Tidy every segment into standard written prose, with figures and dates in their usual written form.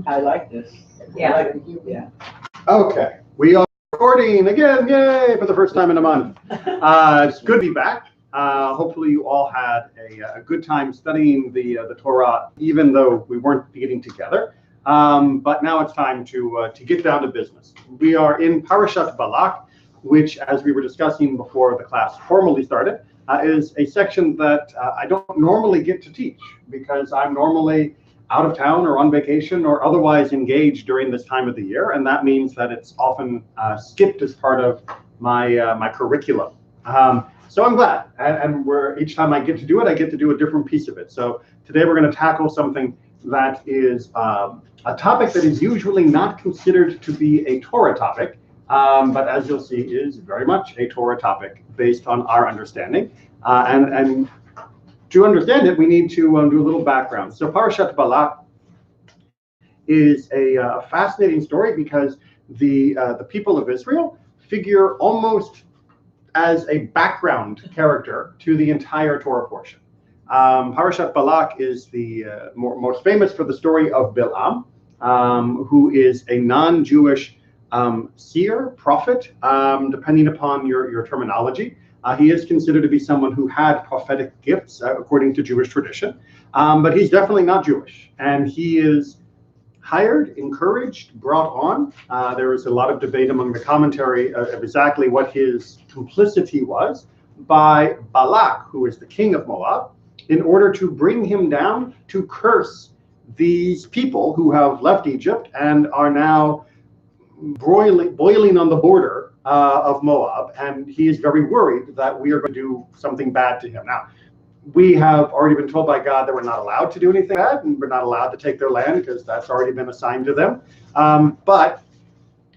I like this. Yeah. I like it. Yeah. Okay, we are recording again, yay, for the first time in a month. It's good to be back. Hopefully you all had a good time studying the Torah, even though we weren't getting together. But now it's time to get down to business. We are in Parashat Balak, which, as we were discussing before the class formally started, is a section that I don't normally get to teach because I'm normally out of town or on vacation or otherwise engaged during this time of the year, and that means that it's often skipped as part of my my curriculum. So I'm glad, and each time I get to do it, I get to do a different piece of it. So today we're going to tackle something that is a topic that is usually not considered to be a Torah topic, but as you'll see, is very much a Torah topic based on our understanding. And to understand it, we need to do a little background. So Parashat Balak is a fascinating story because the people of Israel figure almost as a background character to the entire Torah portion. Parashat Balak is the most famous for the story of Bilam, who is a non-Jewish seer, prophet, depending upon your terminology. He is considered to be someone who had prophetic gifts, according to Jewish tradition, but he's definitely not Jewish. And he is hired, encouraged, brought on. There is a lot of debate among the commentary of exactly what his complicity was by Balak, who is the king of Moab, in order to bring him down to curse these people who have left Egypt and are now boiling on the border of Moab, and he is very worried that we are going to do something bad to him. Now, we have already been told by God that we're not allowed to do anything bad, and we're not allowed to take their land because that's already been assigned to them. But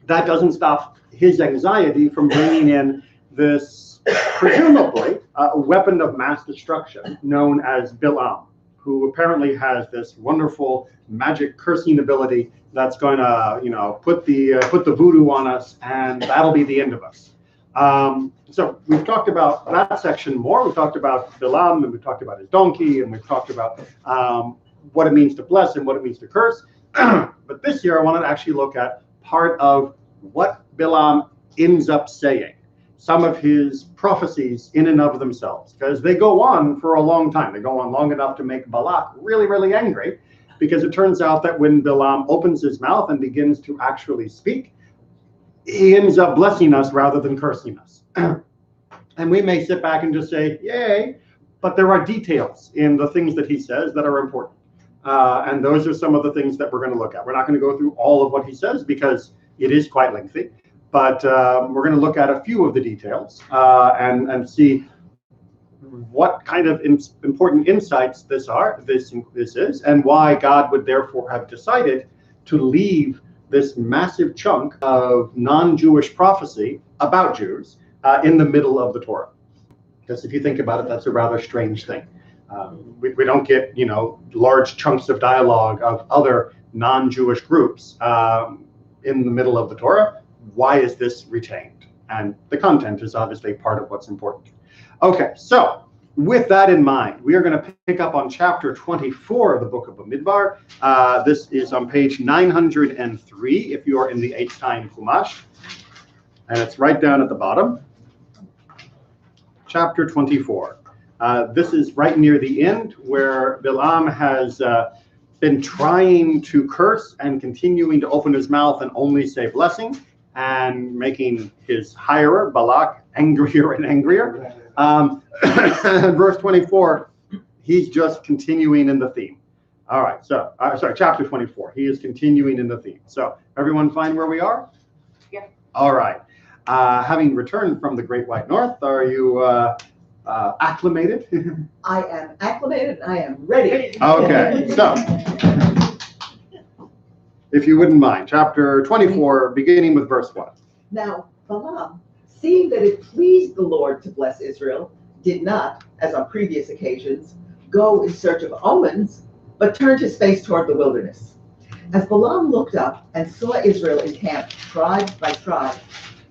that doesn't stop his anxiety from bringing in this, presumably, a weapon of mass destruction known as Bilam, who apparently has this wonderful magic cursing ability that's going to, put the voodoo on us, and that'll be the end of us. So we've talked about that section more. We've talked about Bilam, and we've talked about his donkey, and we've talked about what it means to bless and what it means to curse. But this year, I wanted to actually look at part of what Bilam ends up saying, some of his prophecies in and of themselves, because they go on for a long time. They go on long enough to make Balak really, really angry, because it turns out that when Bilam opens his mouth and begins to actually speak, he ends up blessing us rather than cursing us. And we may sit back and just say, yay, but there are details in the things that he says that are important. And those are some of the things that we're going to look at. We're not going to go through all of what he says because it is quite lengthy, but we're going to look at a few of the details and see what kind of important insights this is, and why God would therefore have decided to leave this massive chunk of non-Jewish prophecy about Jews in the middle of the Torah. Because if you think about it, that's a rather strange thing. We don't get, large chunks of dialogue of other non-Jewish groups in the middle of the Torah. Why is this retained? And the content is obviously part of what's important. Okay, so with that in mind, we are going to pick up on chapter 24 of the book of Bamidbar. This is on page 903 if you are in the Einstein Chumash, and it's right down at the bottom. Chapter 24. This is right near the end where Bilam has been trying to curse and continuing to open his mouth and only say blessing, and making his hirer, Balak, angrier and angrier. Verse 24, he's just continuing in the theme. All right, so, chapter 24, he is continuing in the theme. So, everyone find where we are? Yeah. All right. Having returned from the Great White North, are you acclimated? I am acclimated. I am ready. Okay, so, if you wouldn't mind, chapter 24, beginning with verse 1. Now, Balaam, seeing that it pleased the Lord to bless Israel, did not, as on previous occasions, go in search of omens, but turned his face toward the wilderness. As Balaam looked up and saw Israel encamped tribe by tribe,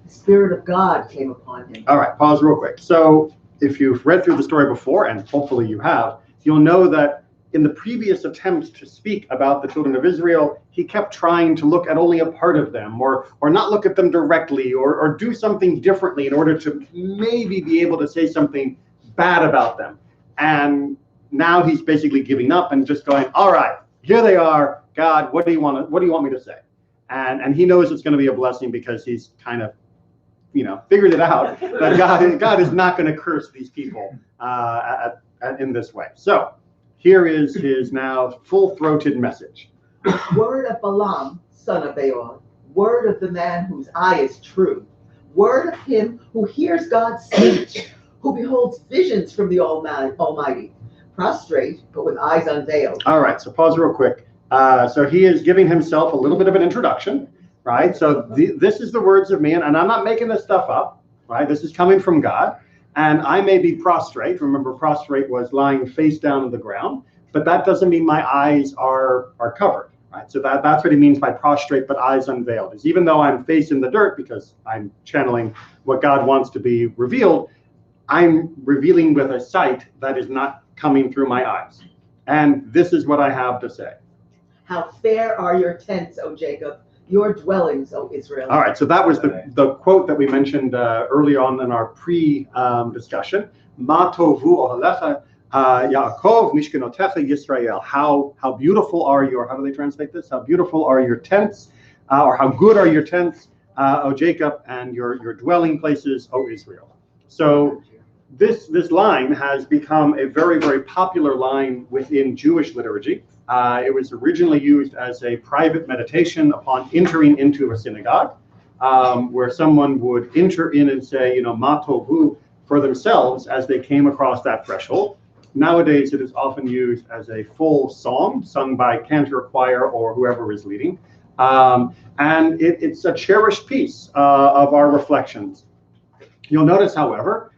the Spirit of God came upon him. All right, pause real quick. So if you've read through the story before, and hopefully you have, you'll know that in the previous attempts to speak about the children of Israel, he kept trying to look at only a part of them, or not look at them directly, or do something differently in order to maybe be able to say something bad about them. And now he's basically giving up and just going, all right, here they are. God, what do you want me to say? And he knows it's going to be a blessing because he's kind of, figured it out that God is not going to curse these people in this way. So here is his now full-throated message. Word of Balaam, son of Beor, word of the man whose eye is true, word of him who hears God's speech, who beholds visions from the Almighty, prostrate but with eyes unveiled. All right, so pause real quick. So he is giving himself a little bit of an introduction, right? So this is the words of me, and I'm not making this stuff up, right? This is coming from God. And I may be prostrate. Remember, prostrate was lying face down on the ground, but that doesn't mean my eyes are covered, right? So that's what he means by prostrate, but eyes unveiled. Is even though I'm face in the dirt because I'm channeling what God wants to be revealed, I'm revealing with a sight that is not coming through my eyes. And this is what I have to say. How fair are your tents, O Jacob, your dwellings, O Israel. All right, so that was the quote that we mentioned early on in our pre-discussion. Ma tovu ohalecha Yaakov mishkenotecha Yisrael. How beautiful are your, how do they translate this? How beautiful are your tents, or how good are your tents, O Jacob, and your dwelling places, O Israel. So this line has become a very, very popular line within Jewish liturgy. It was originally used as a private meditation upon entering into a synagogue, where someone would enter in and say, Ma tovu for themselves as they came across that threshold. Nowadays, it is often used as a full psalm sung by cantor choir or whoever is leading. And it's a cherished piece of our reflections. You'll notice, however,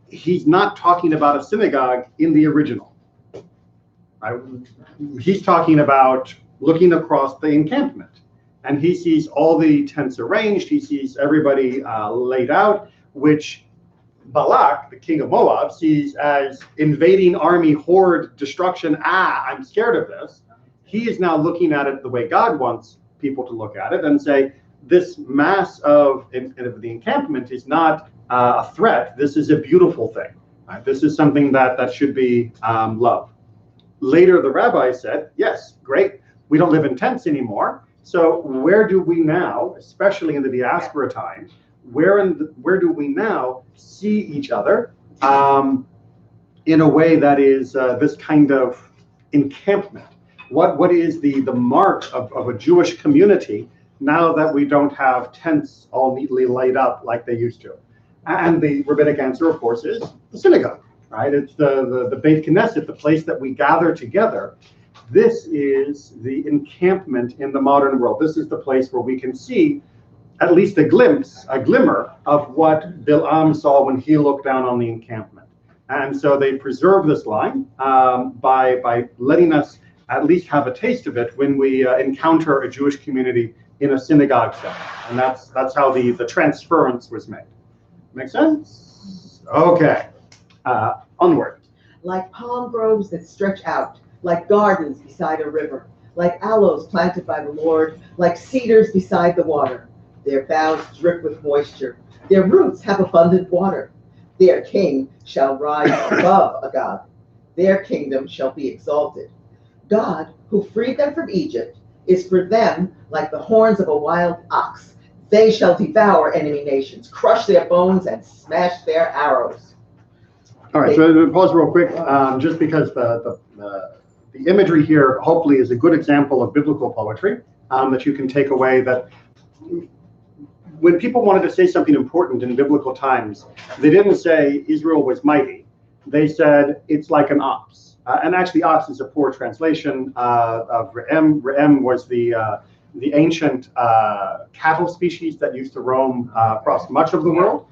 he's not talking about a synagogue in the original. Right? He's talking about looking across the encampment, and he sees all the tents arranged. He sees everybody laid out, which Balak, the king of Moab, sees as invading army, horde, destruction. I'm scared of this. He is now looking at it the way God wants people to look at it and say, this mass of the encampment is not a threat. This is a beautiful thing. Right? This is something that should be loved. Later, the rabbi said, yes, great. We don't live in tents anymore. So where do we now, especially in the diaspora time, where do we now see each other in a way that is this kind of encampment? What is the mark of a Jewish community now that we don't have tents all neatly laid up like they used to? And the rabbinic answer, of course, is the synagogue. Right? It's the Beit Knesset, the place that we gather together. This is the encampment in the modern world. This is the place where we can see at least a glimmer of what Bilam saw when he looked down on the encampment. And so they preserve this line by letting us at least have a taste of it when we encounter a Jewish community in a synagogue setting. And that's how the transference was made. Make sense? Okay. Onward. Like palm groves that stretch out, like gardens beside a river, like aloes planted by the Lord, like cedars beside the water. Their boughs drip with moisture. Their roots have abundant water. Their king shall rise above a god. Their kingdom shall be exalted. God, who freed them from Egypt, is for them like the horns of a wild ox. They shall devour enemy nations, crush their bones, and smash their arrows. All right, so pause real quick, just because the imagery here hopefully is a good example of biblical poetry that you can take away. That when people wanted to say something important in biblical times, they didn't say Israel was mighty. They said it's like an ox. And actually, ox is a poor translation of re'em. Re'em was the ancient cattle species that used to roam across much of the world.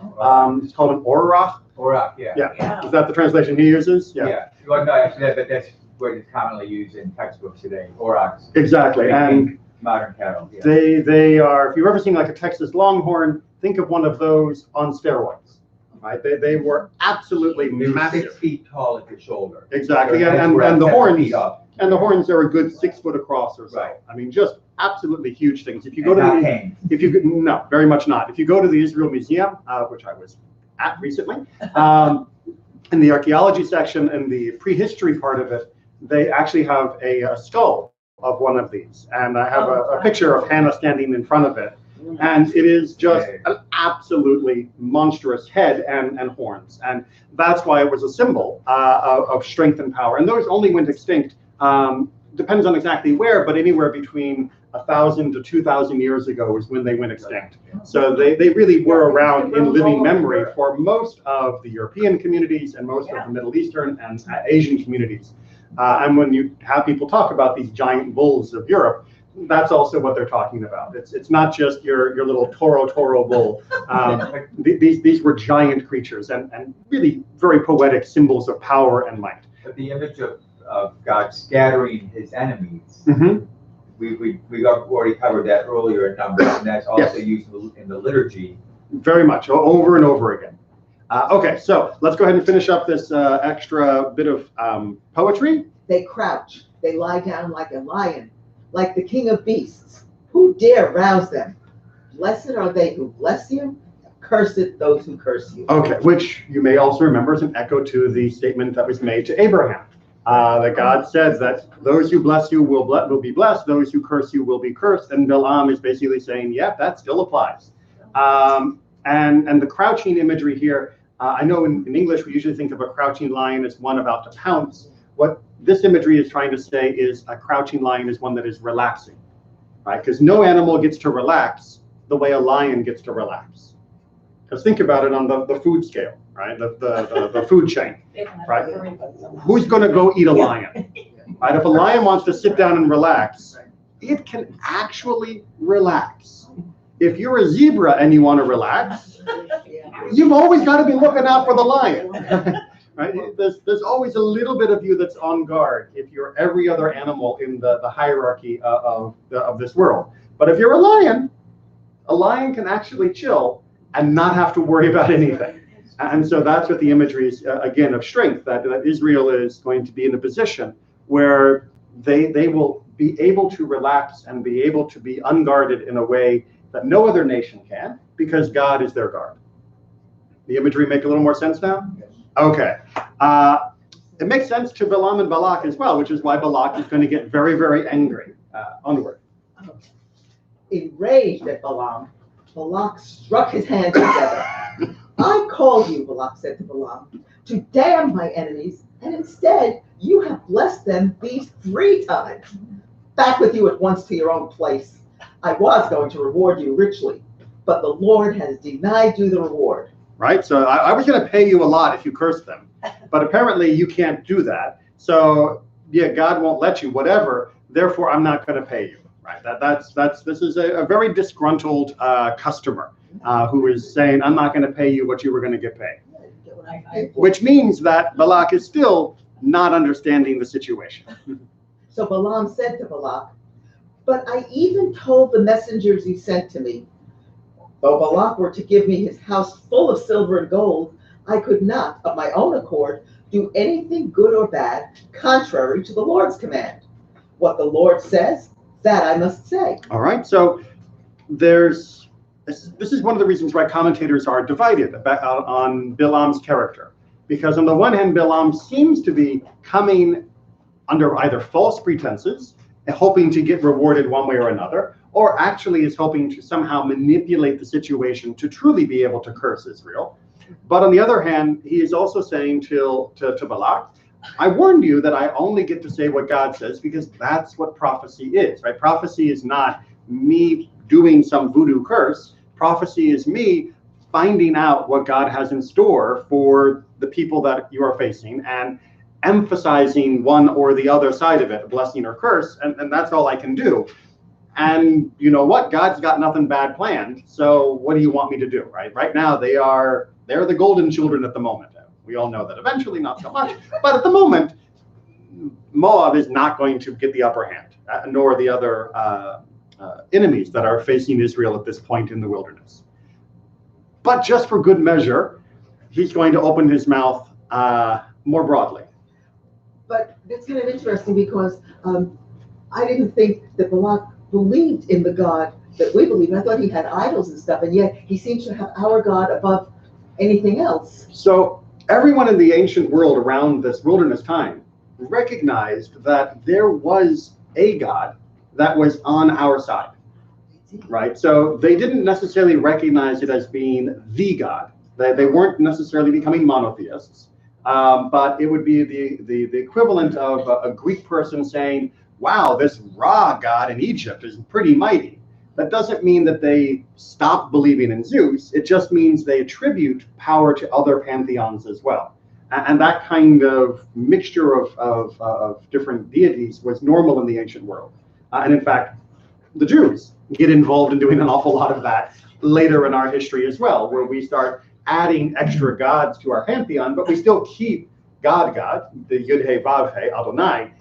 It's called an orach. Orach, yeah. Is that the translation he uses? Yeah. Well, no, actually, that's what is commonly used in textbooks today. Orachs. Exactly. And modern cattle. Yeah. They are. If you've ever seen like a Texas Longhorn, think of one of those on steroids. right? They were absolutely They were massive. 6 feet tall at the shoulder. Exactly, Their heads and were the 7 horns, feet up. and the horns are a good 6 foot across or so. Right. I mean, just absolutely huge things. If you go And to not the, tame. if you no, very much not. If you go to the Israel Museum, which I was at recently, in the archaeology section and the prehistory part of it, they actually have a skull of one of these, and I have a picture of Hannah standing in front of it, and it is just an absolutely monstrous head and horns, and that's why it was a symbol of strength and power. And those only went extinct, depends on exactly where, but anywhere between 1,000 to 2,000 years ago is when they went extinct. So they really were around in living memory for most of the European communities and most of the Middle Eastern and Asian communities. And when you have people talk about these giant bulls of Europe, that's also what they're talking about. It's not just your little Toro bull. These were giant creatures and really very poetic symbols of power and might. But the image of God scattering his enemies, we already covered that earlier in Numbers, and that's also used in the liturgy. Very much, over and over again. Okay, so let's go ahead and finish up this extra bit of poetry. They crouch, they lie down like a lion, like the king of beasts. Who dare rouse them? Blessed are they who bless you, cursed those who curse you. Okay, which you may also remember is an echo to the statement that was made to Abraham. That God says that those who bless you will be blessed, those who curse you will be cursed, and Balaam is basically saying, yeah, that still applies. And the crouching imagery here, I know in English we usually think of a crouching lion as one about to pounce. What this imagery is trying to say is a crouching lion is one that is relaxing, right? Because no animal gets to relax the way a lion gets to relax. Because think about it on the food scale, right? The food chain, right? Who's going to go eat a lion? Right? If a lion wants to sit down and relax, it can actually relax. If you're a zebra and you want to relax, you've always got to be looking out for the lion. Right? There's always a little bit of you that's on guard if you're every other animal in the hierarchy of this world. But if you're a lion can actually chill and not have to worry about anything. And so that's what the imagery is, again, of strength, that Israel is going to be in a position where they will be able to relax and be able to be unguarded in a way that no other nation can, because God is their guard. The imagery make a little more sense now? Okay. It makes sense to Balaam and Balak as well, which is why Balak is going to get very, very angry. Onward. Enraged at Balaam, Balak struck his hands together. I called you, Balak said to Balaam, to damn my enemies, and instead you have blessed them these 3 times. Back with you at once to your own place. I was going to reward you richly, but the Lord has denied you the reward. Right? So I was going to pay you a lot if you cursed them, but apparently you can't do that. So yeah, God won't let you, whatever. Therefore, I'm not going to pay you. Right? This is a very disgruntled customer who is saying, I'm not going to pay you what you were going to get paid. Which means that Balak is still not understanding the situation. So Balaam said to Balak, but I even told the messengers you sent to me, though Balak were to give me his house full of silver and gold, I could not, of my own accord, do anything good or bad contrary to the Lord's command. What the Lord says, that I must say. All right, so this is one of the reasons why commentators are divided on Balaam's character. Because on the one hand, Balaam seems to be coming under either false pretenses, hoping to get rewarded one way or another, or actually is hoping to somehow manipulate the situation to truly be able to curse Israel. But on the other hand, he is also saying to Balak, I warned you that I only get to say what God says because that's what prophecy is, right? Prophecy is not me doing some voodoo curse. Prophecy is me finding out what God has in store for the people that you are facing and emphasizing one or the other side of it, a blessing or curse, and that's all I can do. And you know what? God's got nothing bad planned. So what do you want me to do, right? Right now, they're the golden children at the moment. We all know that eventually, not so much. But at the moment, Moab is not going to get the upper hand, nor the other enemies that are facing Israel at this point in the wilderness. But just for good measure, he's going to open his mouth more broadly. But it's kind of interesting because I didn't think that Balak believed in the God that we believe in. I thought he had idols and stuff, and yet he seems to have our God above anything else. So everyone in the ancient world around this wilderness time recognized that there was a God that was on our side, right? So they didn't necessarily recognize it as being the God. They weren't necessarily becoming monotheists, but it would be the equivalent of a Greek person saying, wow, this Ra God in Egypt is pretty mighty. That doesn't mean that they stop believing in Zeus. It just means they attribute power to other pantheons as well. And that kind of mixture of different deities was normal in the ancient world. And in fact, the Jews get involved in doing an awful lot of that later in our history as well, where we start adding extra gods to our pantheon, but we still keep God, the Yud-He, Vav-He, Adonai,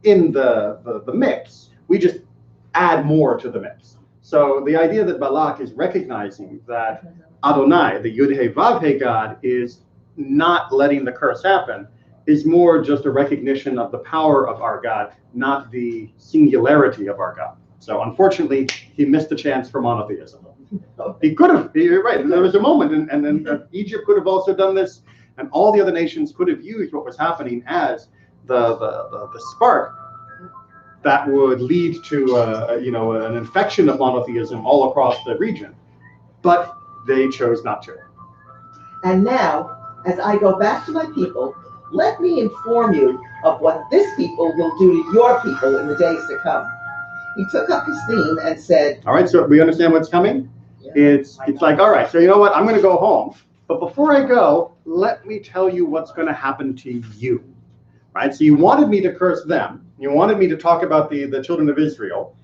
in the mix. We just add more to the mix. So the idea that Balak is recognizing that Adonai, the Yud-He, Vav-He God, is not letting the curse happen is more just a recognition of the power of our God, not the singularity of our God. So unfortunately, he missed the chance for monotheism. He could have, you're right, there was a moment, and then Egypt could have also done this, and all the other nations could have used what was happening as the spark that would lead to an infection of monotheism all across the region. But they chose not to. And now, as I go back to my people, let me inform you of what this people will do to your people in the days to come. He took up his theme and said, all right, so we understand what's coming? Yeah, it's like, all right, so you know what, I'm going to go home. But before I go, let me tell you what's going to happen to you. Right? So you wanted me to curse them. You wanted me to talk about the children of Israel.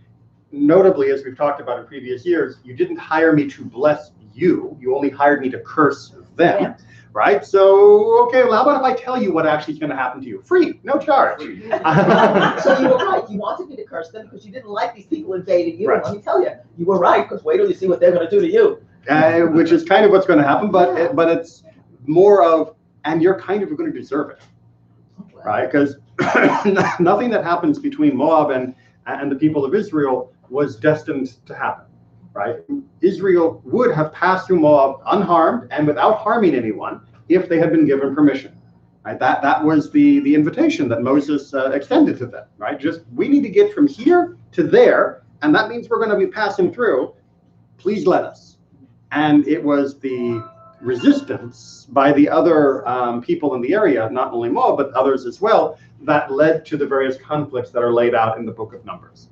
Notably, as we've talked about in previous years, you didn't hire me to bless you. You only hired me to curse them. Yeah. Right? So, okay, well, how about if I tell you what actually is going to happen to you? Free, no charge. So you were right. You wanted me to curse them because you didn't like these people invading you. Right. And let me tell you, you were right, because wait till you see what they're going to do to you. Which is kind of what's going to happen, but it's more of, and you're kind of going to deserve it. Right? Because nothing that happens between Moab and the people of Israel was destined to happen. Right? Israel would have passed through Moab unharmed and without harming anyone if they had been given permission. Right? That was the invitation that Moses extended to them. Right? Just, we need to get from here to there, and that means we're going to be passing through. Please let us. And it was the resistance by the other people in the area, not only Moab, but others as well, that led to the various conflicts that are laid out in the book of Numbers.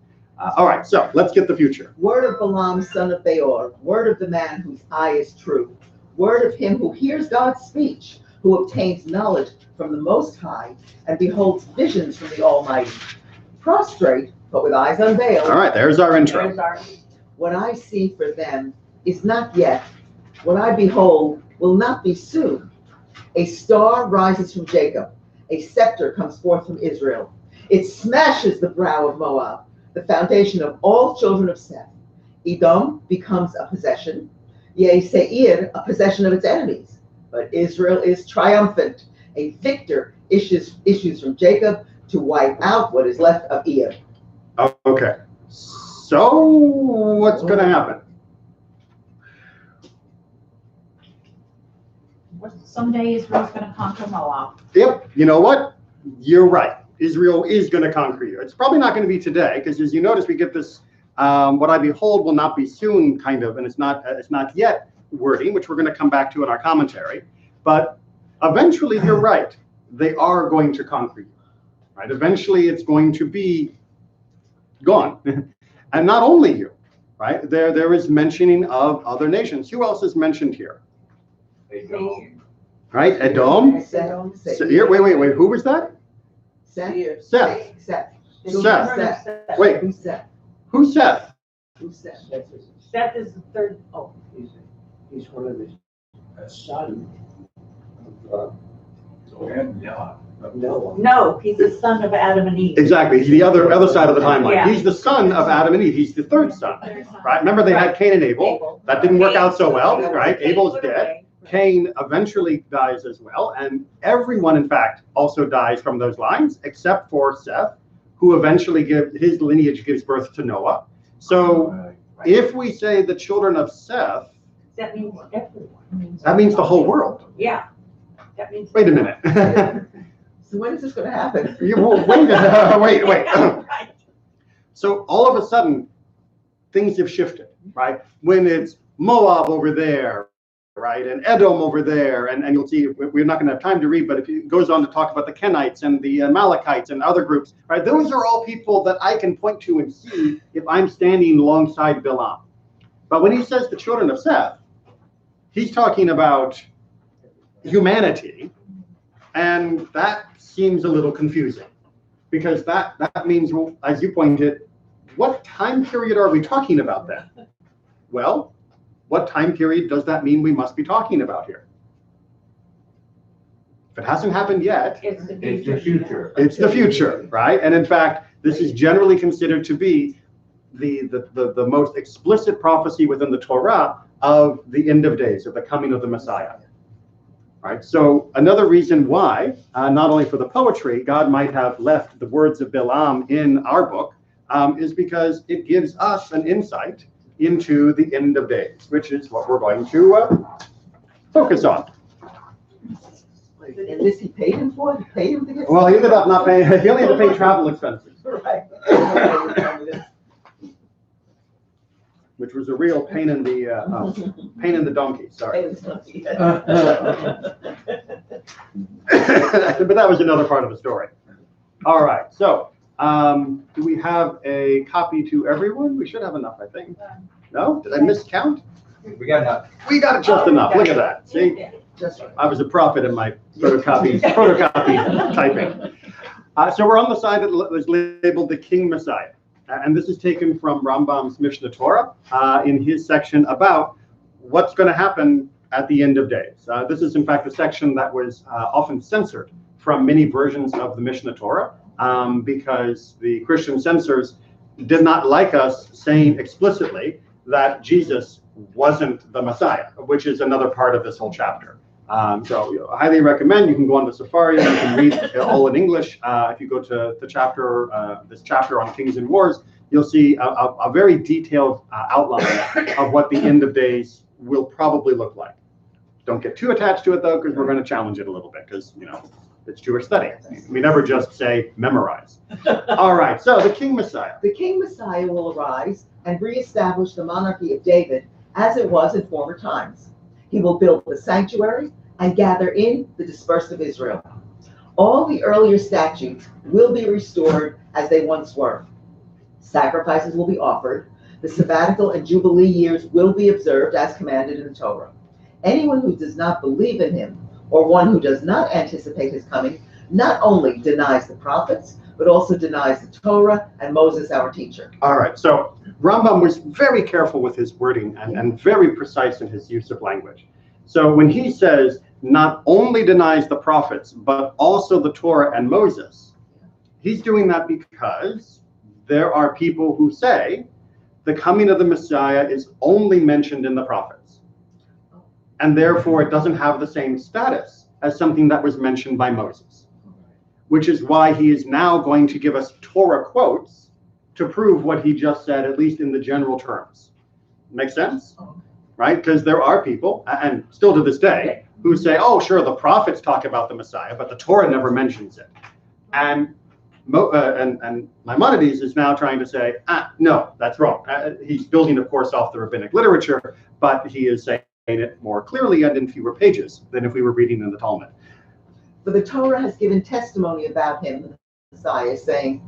All right, so let's get the future. Word of Balaam, son of Beor, word of the man whose eye is true, word of him who hears God's speech, who obtains knowledge from the Most High, and beholds visions from the Almighty. Prostrate, but with eyes unveiled. All right, there's our intro. What I see for them is not yet. What I behold will not be soon. A star rises from Jacob. A scepter comes forth from Israel. It smashes the brow of Moab, the foundation of all children of Seth. Edom becomes a possession. Yea, Seir, a possession of its enemies. But Israel is triumphant. A victor issues from Jacob to wipe out what is left of Edom. Okay. So what's going to happen? Someday Israel's going to conquer Moab. Yep. You know what? You're right. Israel is going to conquer you. It's probably not going to be today, because as you notice, we get this what I behold will not be soon kind of, and it's not yet wording, which we're going to come back to in our commentary. But eventually, you're right. They are going to conquer you. Right? Eventually, it's going to be gone. And not only you. Right? There is mentioning of other nations. Who else is mentioned here? Edom. Right? Edom. Here, wait. Who was that? Seth. Seth. Wait. Who's Seth? Who's Seth? Who's Seth? Seth is the third. Oh, he's one of the sons of Noah. No, he's the son of Adam and Eve. Exactly. He's the other side of the timeline. Yeah. He's the son of Adam and Eve. He's the third son. Right? Remember, they had Cain and Abel. That didn't work out so well. Right? Abel's dead. Cain eventually dies as well, and everyone, in fact, also dies from those lines, except for Seth, who eventually his lineage gives birth to Noah. So if we say the children of Seth, That means everyone. that means the whole world. Yeah. That means. Wait a minute. So when is this going to happen? Wait. Right. So all of a sudden, things have shifted, right? When it's Moab over there, right, and Edom over there, and you'll see, we're not going to have time to read, but if it goes on to talk about the Kenites and the Amalekites and other groups, right, those are all people that I can point to and see if I'm standing alongside Bilam. But when he says the children of Seth, he's talking about humanity, and that seems a little confusing, because that means, well, as you pointed, what time period are we talking about then? Well, what time period does that mean we must be talking about here? If it hasn't happened yet, It's the It's the future. it's the future, right? And in fact, this is generally considered to be the most explicit prophecy within the Torah of the end of days, of the coming of the Messiah. Right? So another reason why, not only for the poetry, God might have left the words of Bilam in our book, is because it gives us an insight into the end of days, which is what we're going to focus on. And this he paid him for? He paid him to get. Well, he ended up not paying, he only had to pay travel expenses, Right. which was a real pain in the donkey, sorry. But that was another part of the story. All right, so do we have a copy to everyone? We should have enough, I think. No? Did I miscount? We got enough. We got it just enough. Look at that. See? Just right. I was a prophet in my photocopy typing. So we're on the side that was labeled the King Messiah. And this is taken from Rambam's Mishnah Torah in his section about what's going to happen at the end of days. This is, in fact, a section that was often censored from many versions of the Mishnah Torah because the Christian censors did not like us saying explicitly that Jesus wasn't the Messiah, which is another part of this whole chapter. So I highly recommend, you can go on to Safari, you can read it all in English. If you go to the chapter, this chapter on Kings and Wars, you'll see a very detailed outline of what the end of days will probably look like. Don't get too attached to it though, because we're going to challenge it a little bit, because it's Jewish study. We never just say memorize. All right, so the King Messiah. The King Messiah will arise and reestablish the monarchy of David as it was in former times. He will build the sanctuary and gather in the dispersed of Israel. All the earlier statutes will be restored as they once were. Sacrifices will be offered. The sabbatical and jubilee years will be observed as commanded in the Torah. Anyone who does not believe in him, or one who does not anticipate his coming, not only denies the prophets, but also denies the Torah and Moses, our teacher. All right, so Rambam was very careful with his wording and very precise in his use of language. So when he says not only denies the prophets, but also the Torah and Moses, he's doing that because there are people who say the coming of the Messiah is only mentioned in the prophets. And therefore it doesn't have the same status as something that was mentioned by Moses, which is why he is now going to give us Torah quotes to prove what he just said, at least in the general terms. Make sense? Right? Because there are people, and still to this day, who say, oh, sure, the prophets talk about the Messiah, but the Torah never mentions it. And Maimonides is now trying to say, no, that's wrong. He's building, of course, off the rabbinic literature, but he is saying it more clearly and in fewer pages than if we were reading in the Talmud. For the Torah has given testimony about him, the Messiah, saying,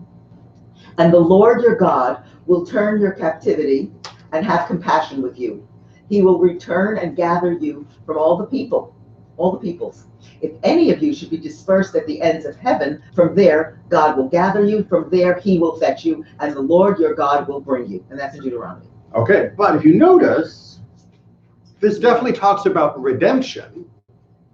and the Lord your God will turn your captivity and have compassion with you. He will return and gather you from all the peoples. If any of you should be dispersed at the ends of heaven, from there God will gather you, from there he will fetch you, and the Lord your God will bring you. And that's in Deuteronomy. Okay, but if you notice, this definitely talks about redemption,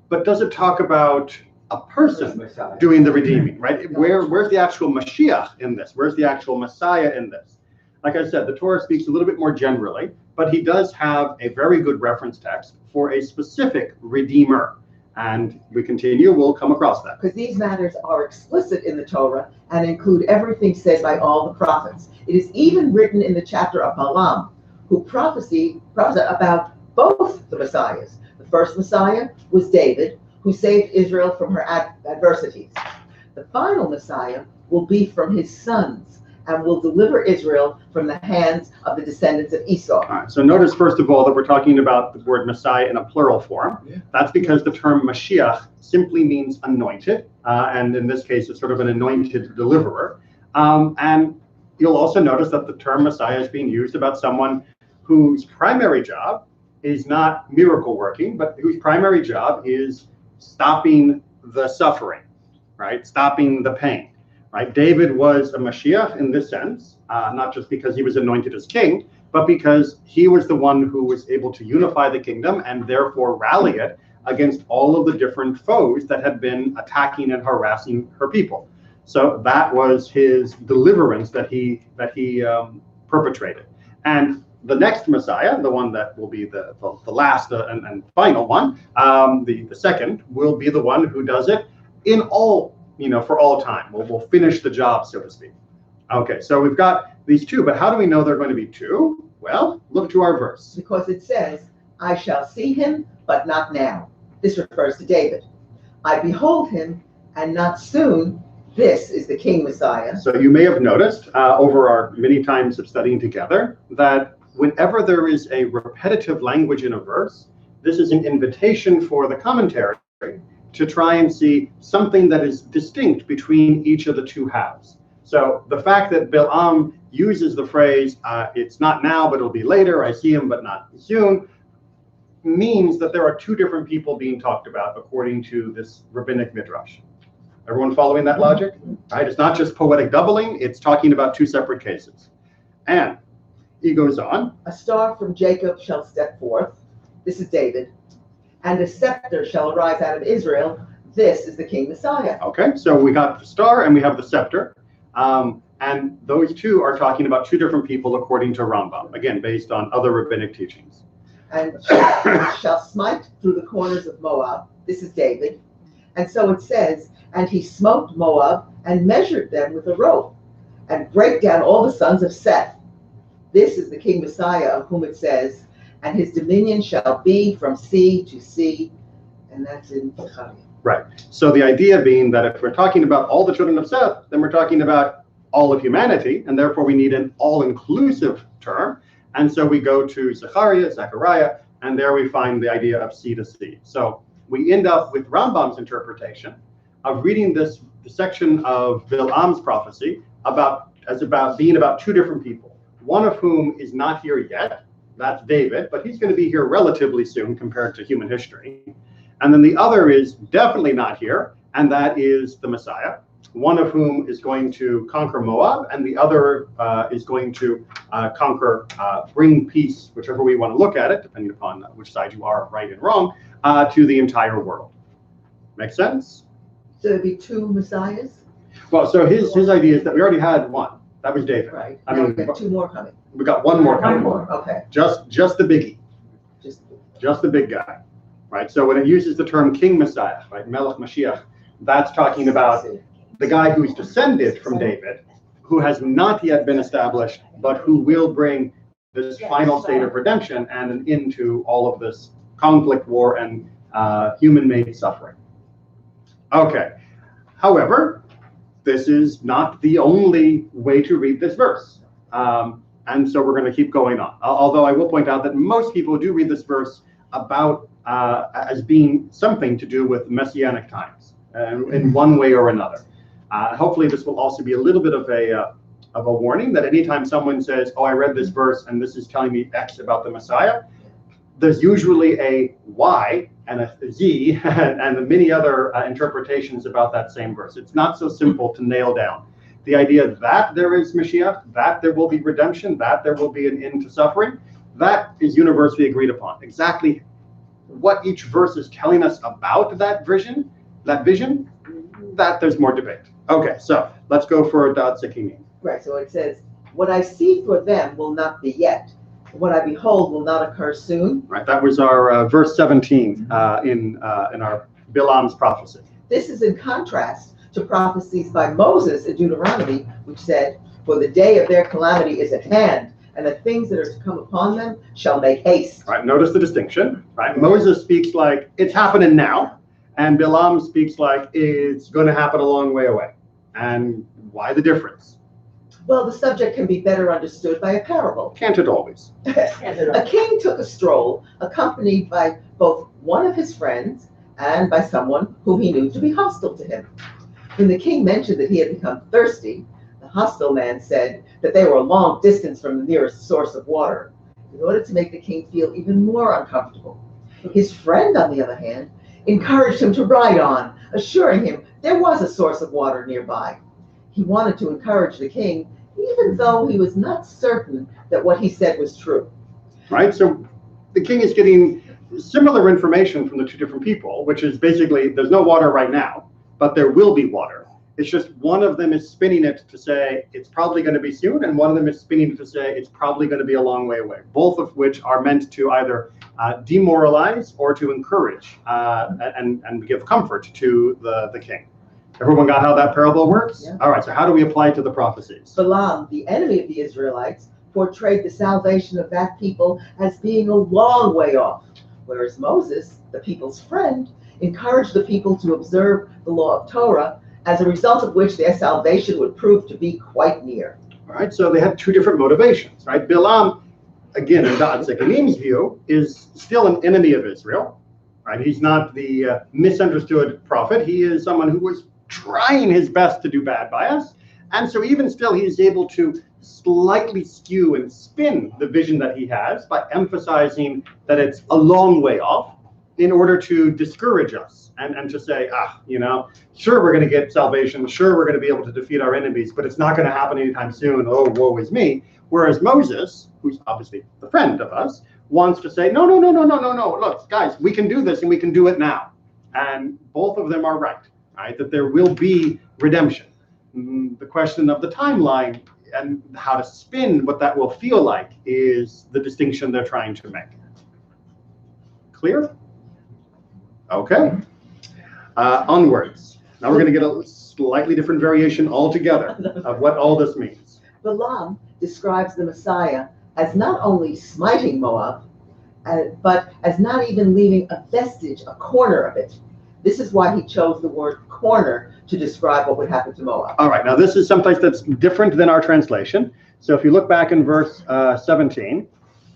but does it talk about a person doing the redeeming, right? Where's the actual Mashiach in this? Where's the actual Messiah in this? like I said, the Torah speaks a little bit more generally, but he does have a very good reference text for a specific Redeemer. And we continue, we'll come across that. Because these matters are explicit in the Torah and include everything said by all the prophets. It is even written in the chapter of Balaam, who prophesied about both the Messiahs. The first Messiah was David, who saved Israel from her adversities. The final Messiah will be from his sons and will deliver Israel from the hands of the descendants of Esau. All right, so notice first of all that we're talking about the word Messiah in a plural form. Yeah. That's because the term Mashiach simply means anointed, and in this case it's sort of an anointed deliverer. And you'll also notice that the term Messiah is being used about someone whose primary job is not miracle working, but whose primary job is stopping the suffering, right? Stopping the pain. Right? David was a Mashiach in this sense, not just because he was anointed as king, but because he was the one who was able to unify the kingdom and therefore rally it against all of the different foes that had been attacking and harassing her people. So that was his deliverance that he perpetrated. And the next Messiah, the one that will be the last and final one, the second, will be the one who does it in all, for all time. We'll finish the job, so to speak. Okay, so we've got these two, but how do we know they're going to be two? Well, look to our verse. Because it says, I shall see him, but not now. This refers to David. I behold him, and not soon. This is the King Messiah. So you may have noticed over our many times of studying together that whenever there is a repetitive language in a verse, this is an invitation for the commentary to try and see something that is distinct between each of the two halves. So the fact that Balaam uses the phrase, it's not now, but it'll be later, I see him, but not soon, means that there are two different people being talked about according to this rabbinic midrash. Everyone following that logic? Right? It's not just poetic doubling, it's talking about two separate cases. And he goes on. A star from Jacob shall step forth. This is David. And a scepter shall arise out of Israel. This is the King Messiah. Okay, so we got the star and we have the scepter. And those two are talking about two different people according to Rambam, again, based on other rabbinic teachings. And shall smite through the corners of Moab. This is David. And so it says, and he smote Moab and measured them with a rope and brake down all the sons of Seth. This is the King Messiah of whom it says, and his dominion shall be from sea to sea. And that's in Zechariah. Right. So the idea being that if we're talking about all the children of Seth, then we're talking about all of humanity, and therefore we need an all-inclusive term. And so we go to Zechariah, and there we find the idea of sea to sea. So we end up with Rambam's interpretation of reading this section of Balaam's prophecy about being about two different people, one of whom is not here yet. That's David, but he's going to be here relatively soon compared to human history. And then the other is definitely not here, and that is the Messiah, one of whom is going to conquer Moab, and the other is going to bring peace, whichever way you want to look at it, depending upon which side you are, right and wrong, to the entire world. Make sense? So there'd be two Messiahs? Well, so his idea is that we already had one. That was David. Right. I Now mean, we got two more coming. we got one more coming. Okay. Just the biggie. Just the big guy. Right? So when it uses the term King Messiah, right, Melech Mashiach, that's talking about the guy who's descended from David, who has not yet been established, but who will bring this final state of redemption and an end to all of this conflict, war, and human-made suffering. Okay. However, this is not the only way to read this verse. And so we're going to keep going on. Although I will point out that most people do read this verse about as being something to do with messianic times in one way or another. Hopefully this will also be a little bit of a warning that anytime someone says, oh, I read this verse and this is telling me X about the Messiah, there's usually a Y and a Z and many other interpretations about that same verse. It's not so simple to nail down. The idea that there is Mashiach, that there will be redemption, that there will be an end to suffering, that is universally agreed upon. Exactly what each verse is telling us about that vision, that there's more debate. Okay, so let's go for Dad Sekini. Right, so it says, What I see for them will not be yet. What I behold will not occur soon. Right, that was our verse 17 in our Bilam's prophecy. This is in contrast to prophecies by Moses in Deuteronomy, which said, "For the day of their calamity is at hand, and the things that are to come upon them shall make haste." Right, notice the distinction. Right, Moses speaks like it's happening now, and Bilam speaks like it's going to happen a long way away. And why the difference? Well, the subject can be better understood by a parable. Can't it always? A king took a stroll, accompanied by both one of his friends and by someone whom he knew to be hostile to him. When the king mentioned that he had become thirsty, the hostile man said that they were a long distance from the nearest source of water, in order to make the king feel even more uncomfortable. His friend, on the other hand, encouraged him to ride on, assuring him there was a source of water nearby. He wanted to encourage the king, even though he was not certain that what he said was true. Right, so the king is getting similar information from the two different people, which is basically there's no water right now, but there will be water. It's just one of them is spinning it to say it's probably going to be soon, and one of them is spinning it to say it's probably going to be a long way away, both of which are meant to either demoralize or to encourage and give comfort to the king. Everyone got how that parable works? Yeah. All right, so how do we apply it to the prophecies? Balaam, the enemy of the Israelites, portrayed the salvation of that people as being a long way off, whereas Moses, the people's friend, encouraged the people to observe the law of Torah, as a result of which their salvation would prove to be quite near. All right, so they have two different motivations, right? Bilam, again, in Da'at Zekanim's view, is still an enemy of Israel, right? He's not the misunderstood prophet. He is someone who was trying his best to do bad by us. And so even still, he is able to slightly skew and spin the vision that he has by emphasizing that it's a long way off in order to discourage us and to say, sure, we're going to get salvation. Sure, we're going to be able to defeat our enemies, but it's not going to happen anytime soon. Oh, woe is me. Whereas Moses, who's obviously the friend of us, wants to say, no. Look, guys, we can do this and we can do it now. And both of them are right, that there will be redemption. The question of the timeline and how to spin what that will feel like is the distinction they're trying to make. Clear? Okay. Onwards. Now we're going to get a slightly different variation altogether of what all this means. Balaam describes the Messiah as not only smiting Moab, but as not even leaving a vestige, a corner of it. This is why he chose the word corner to describe what would happen to Moab. All right, now this is someplace that's different than our translation. So if you look back in verse 17,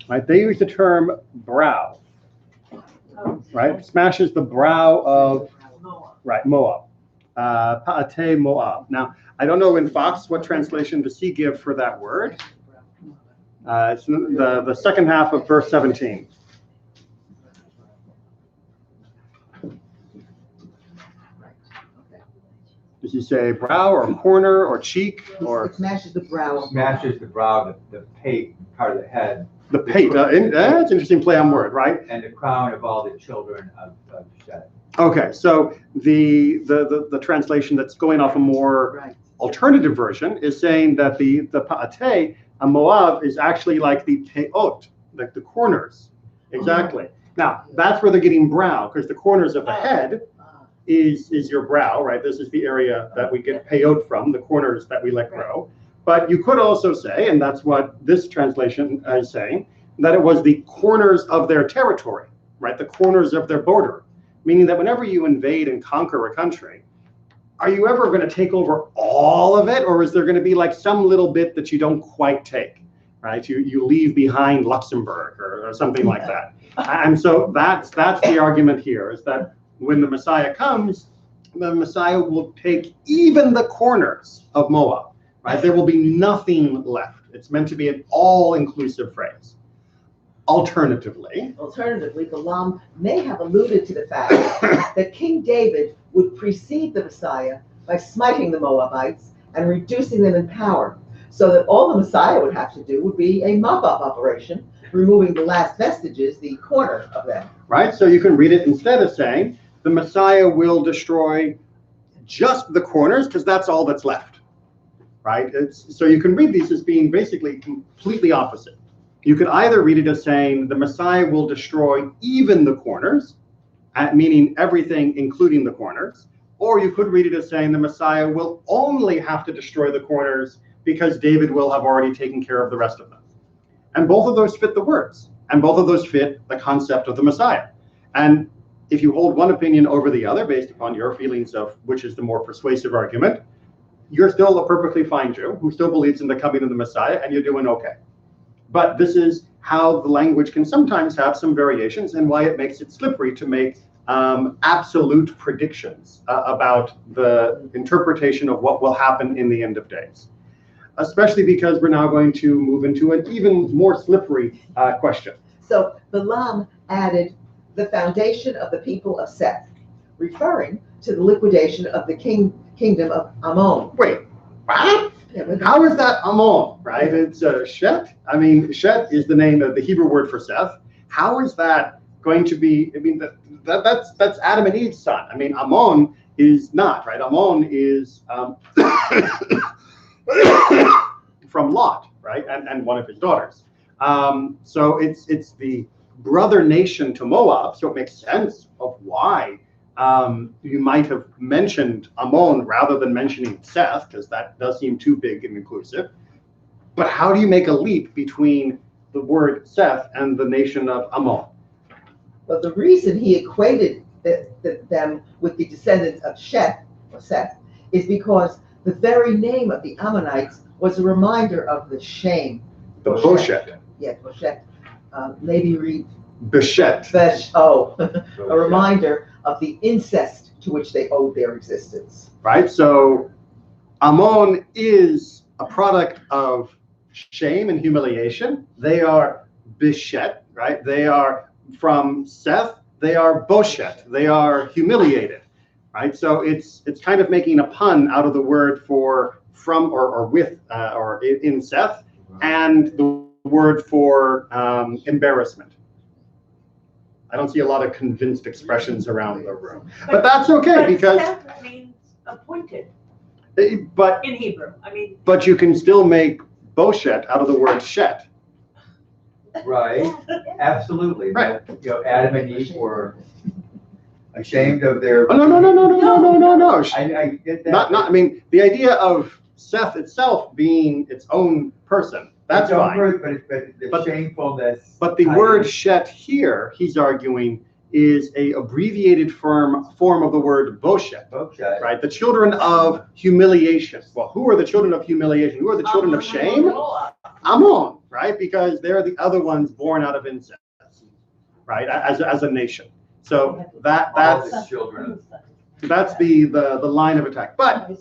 right, they use the term brow, right? Smashes the brow of, right, Moab. Pa'ate Moab. Now, I don't know in Fox what translation does he give for that word. It's the second half of verse 17. Does he say brow or corner or cheek or? It smashes the brow. Smashes the brow, the pate, part of the head. The pate. That's an interesting play on word, right? And the crown of all the children of Seth. Okay, so the translation that's going off a more alternative version is saying that the pa'ate, a Moab, is actually like the peot, like the corners. Exactly. Now, that's where they're getting brow, because the corners of the head is your brow, right? This is the area that we get peot from, the corners that we let grow. But you could also say, and that's what this translation is saying, that it was the corners of their territory, right? The corners of their border, meaning that whenever you invade and conquer a country, are you ever going to take over all of it? Or is there going to be like some little bit that you don't quite take, right? You leave behind Luxembourg or something like that. And so that's the argument here, is that when the Messiah comes, the Messiah will take even the corners of Moab, right? There will be nothing left. It's meant to be an all-inclusive phrase. Alternatively, Balaam may have alluded to the fact that King David would precede the Messiah by smiting the Moabites and reducing them in power, so that all the Messiah would have to do would be a mop-up operation, removing the last vestiges, the corner of them. Right, so you can read it instead of saying the Messiah will destroy just the corners, because that's all that's left. right? So you can read these as being basically completely opposite. You could either read it as saying the Messiah will destroy even the corners, meaning everything including the corners, or you could read it as saying the Messiah will only have to destroy the corners because David will have already taken care of the rest of them. And both of those fit the words, and both of those fit the concept of the Messiah. And if you hold one opinion over the other based upon your feelings of which is the more persuasive argument, you're still a perfectly fine Jew who still believes in the coming of the Messiah, and you're doing okay. But this is how the language can sometimes have some variations, and why it makes it slippery to make absolute predictions about the interpretation of what will happen in the end of days. Especially because we're now going to move into an even more slippery question. So Balaam added the foundation of the people of Seth, referring to the liquidation of the kingdom of Ammon. Wait, what? How is that Ammon, right? It's Shet. I mean, Shet is the name of the Hebrew word for Seth. How is that going to be? I mean, that's Adam and Eve's son. I mean, Ammon is not, right? Ammon is from Lot, right? And one of his daughters. So it's the brother nation to Moab. So it makes sense of why you might have mentioned Ammon rather than mentioning Seth, because that does seem too big and inclusive. But how do you make a leap between the word Seth and the nation of Ammon? Well, the reason he equated them with the descendants of Seth is because the very name of the Ammonites was a reminder of the shame. The Boshet. Yeah, Boshet. Maybe read Beshet. a reminder of the incest to which they owed their existence. Right? So Ammon is a product of shame and humiliation. They are Beshet, right? They are from Seth. They are Boshet. They are humiliated, right? So it's kind of making a pun out of the word for from or with or in Seth, and the word for embarrassment. I don't see a lot of convinced expressions around the room, but that's okay because Seth means appointed but in Hebrew. I mean, but you can still make Boshet out of the word Shet. Right, absolutely. Right. You know, Adam and Eve were ashamed of their. Oh, no. I get that. Not. I mean, the idea of Seth itself being its own person. That's It's fine. over, but the shamefulness. But the word Shet here, he's arguing, is a abbreviated form of the word Boshet. Okay. Right? The children of humiliation. Well, who are the children of humiliation? Who are the children of shame? Ammon, right? Because they're the other ones born out of incest, right? As a nation. So that's the children. That's the line of attack. But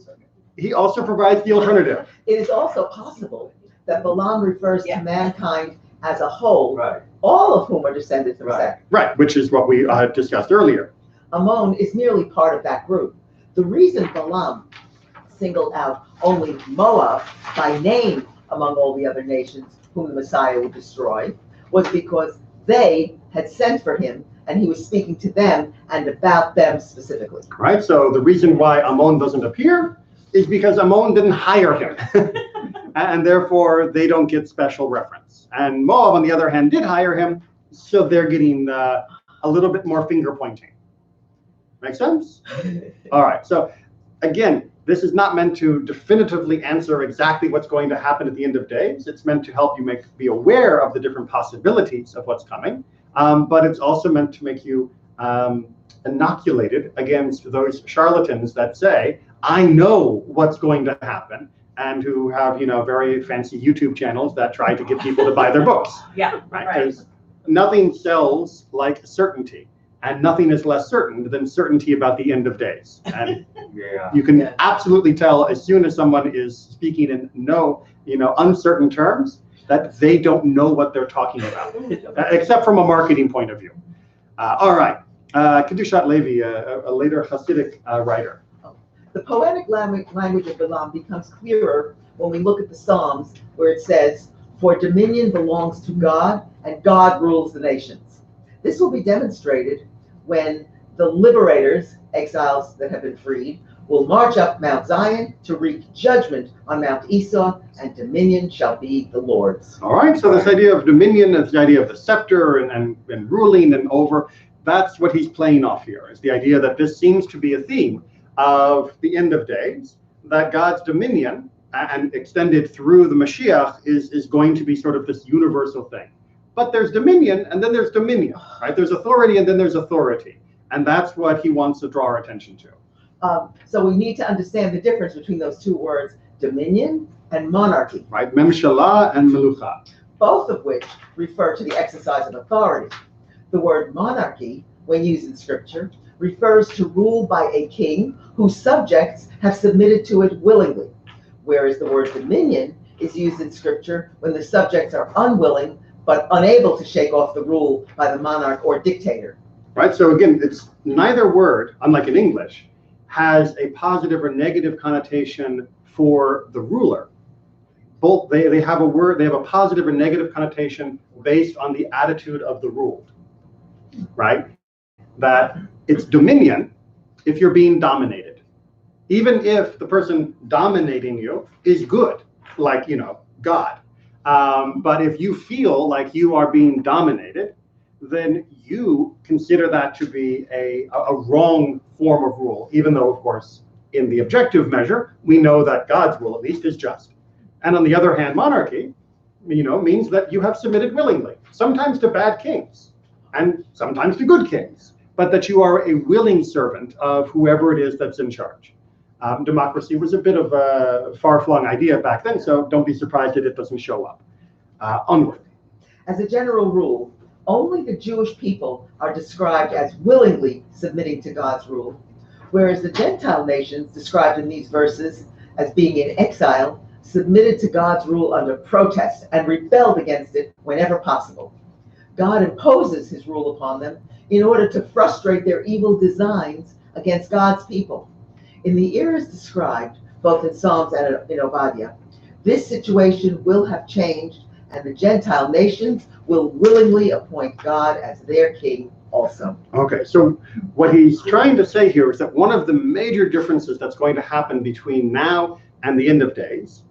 he also provides the alternative. It is also possible that Balaam refers to mankind as a whole, Right. all of whom are descendants of Right. Seth. Right, which is what we discussed earlier. Ammon is merely part of that group. The reason Balaam singled out only Moab by name among all the other nations whom the Messiah would destroy was because they had sent for him and he was speaking to them and about them specifically. Right, so the reason why Ammon doesn't appear is because Ammon didn't hire him. And therefore they don't get special reference. And Moab, on the other hand, did hire him, so they're getting a little bit more finger pointing. Make sense? All right, so again, this is not meant to definitively answer exactly what's going to happen at the end of days. It's meant to help you be aware of the different possibilities of what's coming, but it's also meant to make you inoculated against those charlatans that say, I know what's going to happen, and who have, very fancy YouTube channels that try to get people to buy their books. yeah, Right? right. Because nothing sells like certainty, and nothing is less certain than certainty about the end of days. And Yeah. you can absolutely tell as soon as someone is speaking in uncertain terms that they don't know what they're talking about, except from a marketing point of view. All right, Kedushat Levi, a later Hasidic writer. The poetic language of Balaam becomes clearer when we look at the Psalms where it says, "For dominion belongs to God, and God rules the nations." This will be demonstrated when the liberators, exiles that have been freed, will march up Mount Zion to wreak judgment on Mount Esau, and dominion shall be the Lord's. All right, so this idea of dominion, this idea of the scepter and ruling and over, that's what he's playing off here, is the idea that this seems to be a theme of the end of days, that God's dominion, and extended through the Mashiach, is going to be sort of this universal thing. But there's dominion, and then there's dominion, right? There's authority, and then there's authority. And that's what he wants to draw our attention to. So we need to understand the difference between those two words, dominion and monarchy. Right, memshalah and melucha. Both of which refer to the exercise of authority. The word monarchy, when used in scripture, refers to rule by a king whose subjects have submitted to it willingly, whereas the word dominion is used in scripture when the subjects are unwilling but unable to shake off the rule by the monarch or dictator. Right, so again, it's neither word, unlike in English, has a positive or negative connotation for the ruler. Both they have a word, they have a positive or negative connotation based on the attitude of the ruled. Right? That it's dominion if you're being dominated. Even if the person dominating you is good, like, God. But if you feel like you are being dominated, then you consider that to be a wrong form of rule, even though, of course, in the objective measure, we know that God's rule, at least, is just. And on the other hand, monarchy, means that you have submitted willingly, sometimes to bad kings, and sometimes to good kings, but that you are a willing servant of whoever it is that's in charge. Democracy was a bit of a far-flung idea back then, so don't be surprised that it doesn't show up. Onward. As a general rule, only the Jewish people are described as willingly submitting to God's rule, whereas the Gentile nations described in these verses as being in exile submitted to God's rule under protest and rebelled against it whenever possible. God imposes his rule upon them in order to frustrate their evil designs against God's people. In the eras described, both in Psalms and in Obadiah, this situation will have changed, and the Gentile nations will willingly appoint God as their king also. Okay, so what he's trying to say here is that one of the major differences that's going to happen between now and the end of days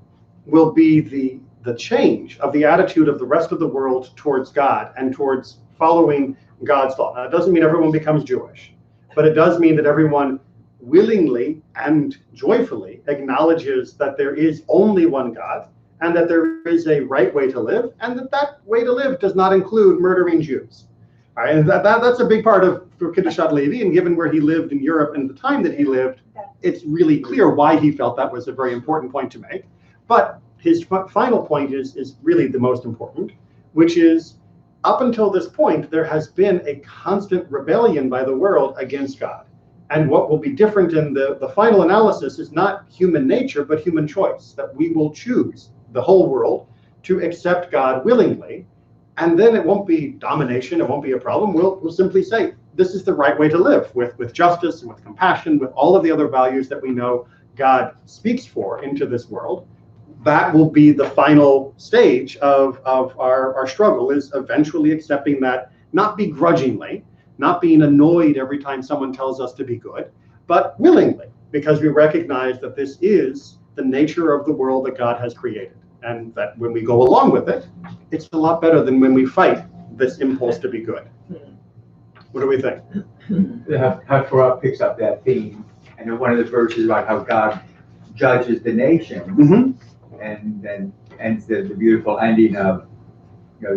will be the change of the attitude of the rest of the world towards God and towards following God's law. Now, it doesn't mean everyone becomes Jewish, but it does mean that everyone willingly and joyfully acknowledges that there is only one God, and that there is a right way to live, and that way to live does not include murdering Jews. All right, and that's a big part of Keddushat Levi, and given where he lived in Europe and the time that he lived, it's really clear why he felt that was a very important point to make. But his final point is really the most important, which is, up until this point, there has been a constant rebellion by the world against God. And what will be different in the final analysis is not human nature, but human choice, that we will choose, the whole world, to accept God willingly. And then it won't be domination, it won't be a problem. We'll simply say, this is the right way to live, with justice and with compassion, with all of the other values that we know God speaks for into this world. That will be the final stage of our struggle, is eventually accepting that, not begrudgingly, not being annoyed every time someone tells us to be good, but willingly, because we recognize that this is the nature of the world that God has created. And that when we go along with it, it's a lot better than when we fight this impulse to be good. What do we think? How Torah picks up that theme, and in one of the verses about how God judges the nation, and then ends the beautiful ending of,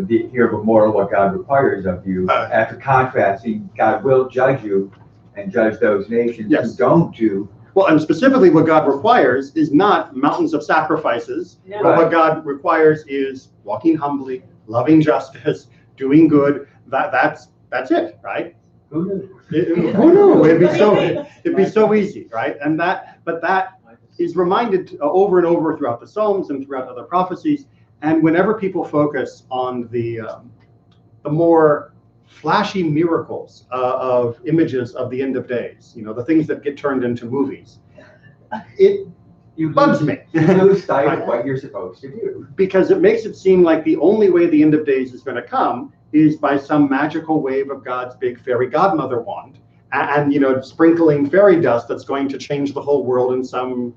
hear a memorial what God requires of you. After contrasting, God will judge you and judge those nations who don't do. Well, and specifically what God requires is not mountains of sacrifices, but what God requires is walking humbly, loving justice, doing good. That's it, right? Who knew? Who knew? It'd be so easy, right? And that is reminded over and over throughout the Psalms and throughout other prophecies. And whenever people focus on the more flashy miracles of images of the end of days, the things that get turned into movies, it bugs me. You lose sight of what you're supposed to do. Because it makes it seem like the only way the end of days is going to come is by some magical wave of God's big fairy godmother wand, and sprinkling fairy dust that's going to change the whole world in some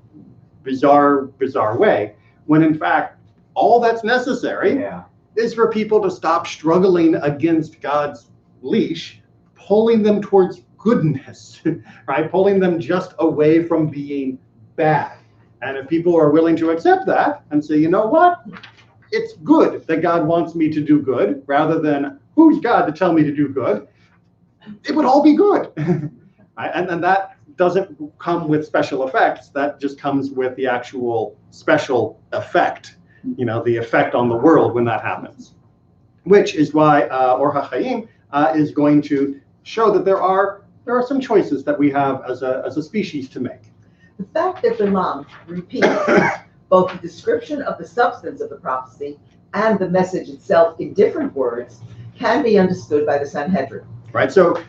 bizarre way, when in fact all that's necessary is for people to stop struggling against God's leash, pulling them towards goodness, right? Pulling them just away from being bad. And if people are willing to accept that and say, you know what? It's good that God wants me to do good, rather than who's God to tell me to do good, it would all be good. Right? And that doesn't come with special effects. That just comes with the actual special effect, the effect on the world when that happens. Which is why Or HaChaim is going to show that there are some choices that we have as a species to make. The fact that Balaam repeats both the description of the substance of the prophecy and the message itself in different words can be understood by the Sanhedrin. Right, so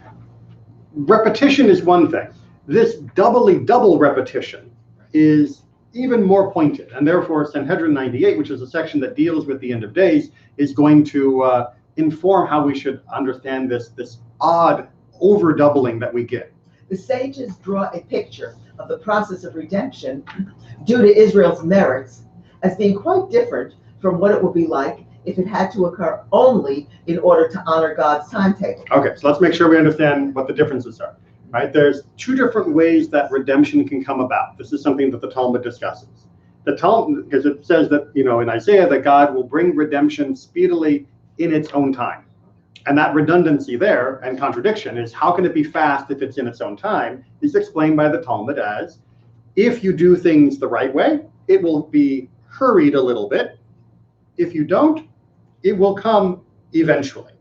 repetition is one thing. This double repetition is even more pointed, and therefore Sanhedrin 98, which is a section that deals with the end of days, is going to inform how we should understand this odd overdoubling that we get. The sages draw a picture of the process of redemption due to Israel's merits as being quite different from what it would be like if it had to occur only in order to honor God's timetable. Okay, so let's make sure we understand what the differences are. Right? There's two different ways that redemption can come about. This is something that the Talmud discusses. The Talmud, because it says that, in Isaiah, that God will bring redemption speedily in its own time. And that redundancy there and contradiction is, how can it be fast if it's in its own time, is explained by the Talmud as, if you do things the right way, it will be hurried a little bit. If you don't, it will come eventually.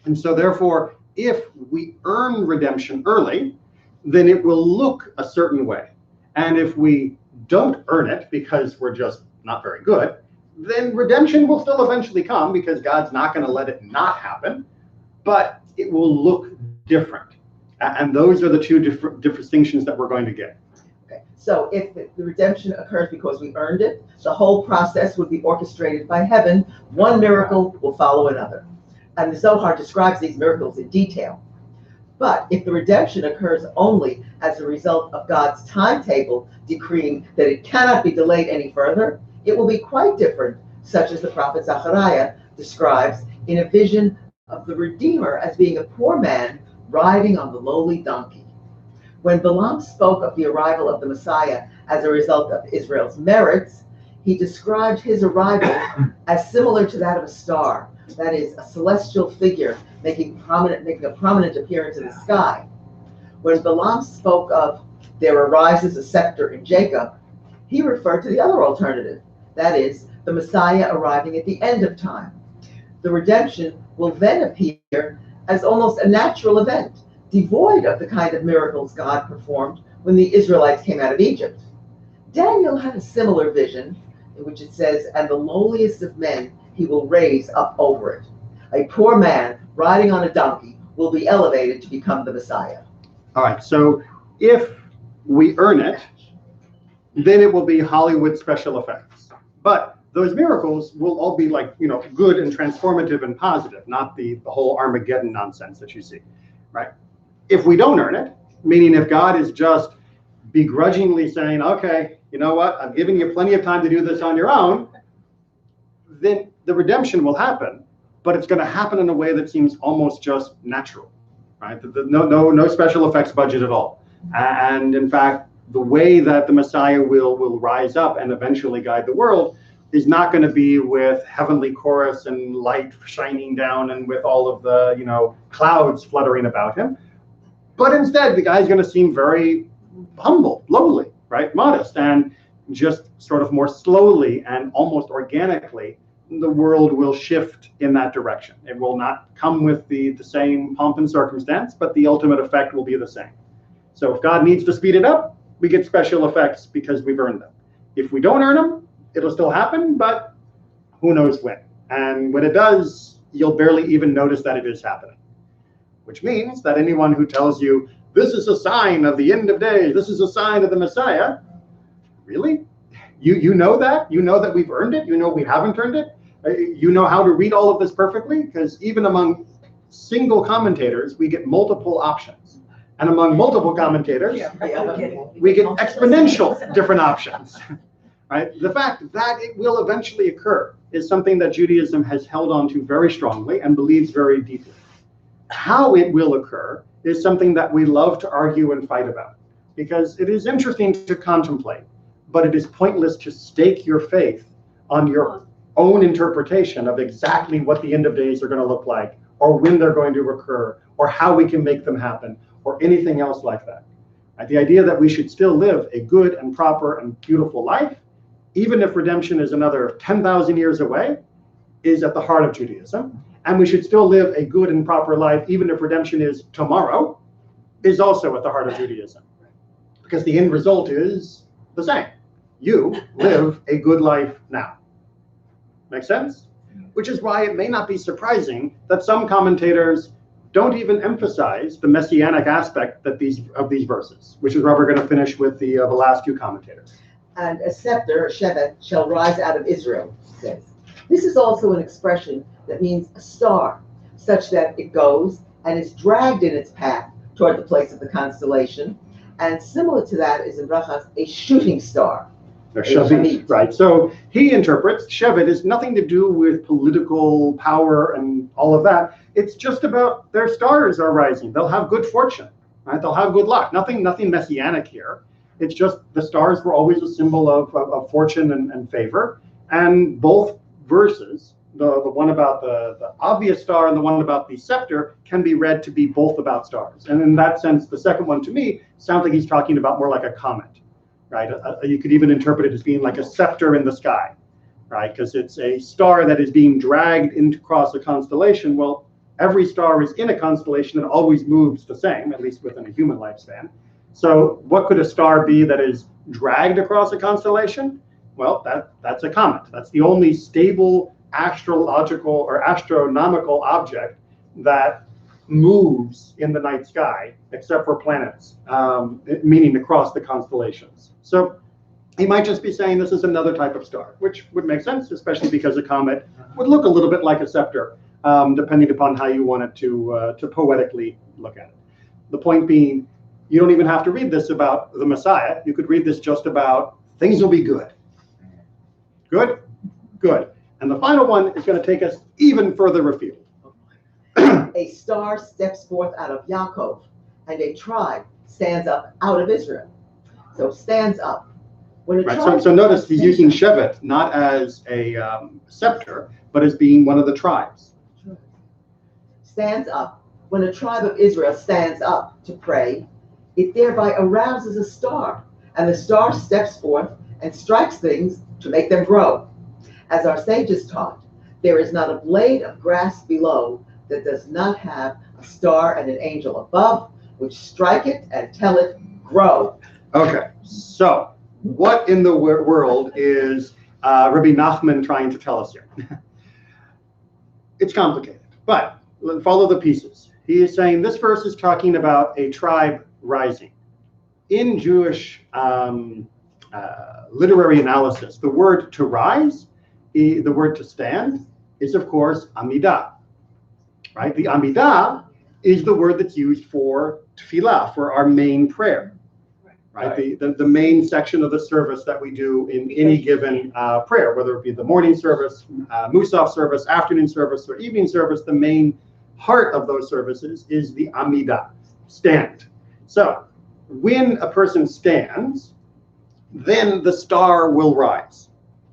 And so therefore, if we earn redemption early, then it will look a certain way. And if we don't earn it because we're just not very good, then redemption will still eventually come, because God's not going to let it not happen, but it will look different. And those are the two different distinctions that we're going to get. Okay. So if the redemption occurs because we earned it, the whole process would be orchestrated by heaven. One miracle will follow another. And the Zohar describes these miracles in detail. But if the redemption occurs only as a result of God's timetable decreeing that it cannot be delayed any further, it will be quite different, such as the prophet Zechariah describes in a vision of the Redeemer as being a poor man riding on the lowly donkey. When Balaam spoke of the arrival of the Messiah as a result of Israel's merits, he described his arrival as similar to that of a star. That is, a celestial figure making a prominent appearance in the sky. When Balaam spoke of there arises a scepter in Jacob, he referred to the other alternative, that is, the Messiah arriving at the end of time. The redemption will then appear as almost a natural event, devoid of the kind of miracles God performed when the Israelites came out of Egypt. Daniel had a similar vision in which it says, and the lowliest of men he will raise up over it. A poor man riding on a donkey will be elevated to become the Messiah. All right, so if we earn it, then it will be Hollywood special effects. But those miracles will all be good and transformative and positive, not the whole Armageddon nonsense that you see, right? If we don't earn it, meaning if God is just begrudgingly saying, okay, you know what, I'm giving you plenty of time to do this on your own, then the redemption will happen, but it's going to happen in a way that seems almost just natural, right? No special effects budget at all. And in fact, the way that the Messiah will rise up and eventually guide the world is not going to be with heavenly chorus and light shining down and with all of the clouds fluttering about him, but instead the guy's going to seem very humble, lowly, right, modest, and just sort of more slowly and almost organically the world will shift in that direction. It will not come with the same pomp and circumstance, but the ultimate effect will be the same. So if God needs to speed it up, we get special effects because we've earned them. If we don't earn them, it'll still happen, but who knows when. And when it does, you'll barely even notice that it is happening. Which means that anyone who tells you, this is a sign of the end of days, this is a sign of the Messiah, really? You know that? You know that we've earned it? You know we haven't earned it? You know how to read all of this perfectly? Because even among single commentators, we get multiple options. and among multiple commentators, Okay. we get exponential different options. Right? The fact that it will eventually occur is something that Judaism has held on to very strongly and believes very deeply. How it will occur is something that we love to argue and fight about, because it is interesting to contemplate, but it is pointless to stake your faith on your own interpretation of exactly what the end of days are going to look like, or when they're going to occur, or how we can make them happen, or anything else like that. Right? The idea that we should still live a good and proper and beautiful life, even if redemption is another 10,000 years away, is at the heart of Judaism. And we should still live a good and proper life, even if redemption is tomorrow, is also at the heart of Judaism. Because the end result is the same. You live a good life now. Make sense? Which is why it may not be surprising that some commentators don't even emphasize the messianic aspect of these verses, which is where we're going to finish with the last two commentators. And a scepter, a shevet, shall rise out of Israel, it says. This is also an expression that means a star, such that it goes and is dragged in its path toward the place of the constellation. And similar to that is in Brachas, a shooting star. Shavit, right? So he interprets Shevet is nothing to do with political power and all of that. It's just about their stars are rising. They'll have good fortune, right? They'll have good luck. Nothing messianic here. It's just the stars were always a symbol of fortune and favor. And both verses, the one about the obvious star and the one about the scepter, can be read to be both about stars. And in that sense, the second one to me sounds like he's talking about more like a comet, right? You could even interpret it as being like a scepter in the sky, right? Because it's a star that is being dragged across a constellation. Well, every star is in a constellation and always moves the same, at least within a human lifespan. So what could a star be that is dragged across a constellation? Well, that's a comet. That's the only stable astrological or astronomical object that moves in the night sky, except for planets, meaning across the constellations. So he might just be saying this is another type of star, which would make sense, especially because a comet would look a little bit like a scepter, depending upon how you wanted to poetically look at it. The point being, you don't even have to read this about the Messiah. You could read this just about things will be good. Good? Good. And the final one is going to take us even further afield. A star steps forth out of Yaakov, and a tribe stands up out of Israel. So stands up. When a tribe So notice he's using Shevet not as a scepter, but as being one of the tribes. Stands up. When a tribe of Israel stands up to pray, it thereby arouses a star, and the star steps forth and strikes things to make them grow. As our sages taught, there is not a blade of grass below that does not have a star and an angel above, which strike it and tell it, grow. Okay, so what in the world is Rabbi Nachman trying to tell us here? It's complicated, but follow the pieces. He is saying this verse is talking about a tribe rising. In Jewish literary analysis, the word to rise, the word to stand, is of course Amidah, right? The Amidah is the word that's used for tefillah, for our main prayer, right? The main section of the service that we do in any given prayer, whether it be the morning service, Musaf service, afternoon service, or evening service, the main heart of those services is the Amidah, stand. So when a person stands, then the star will rise.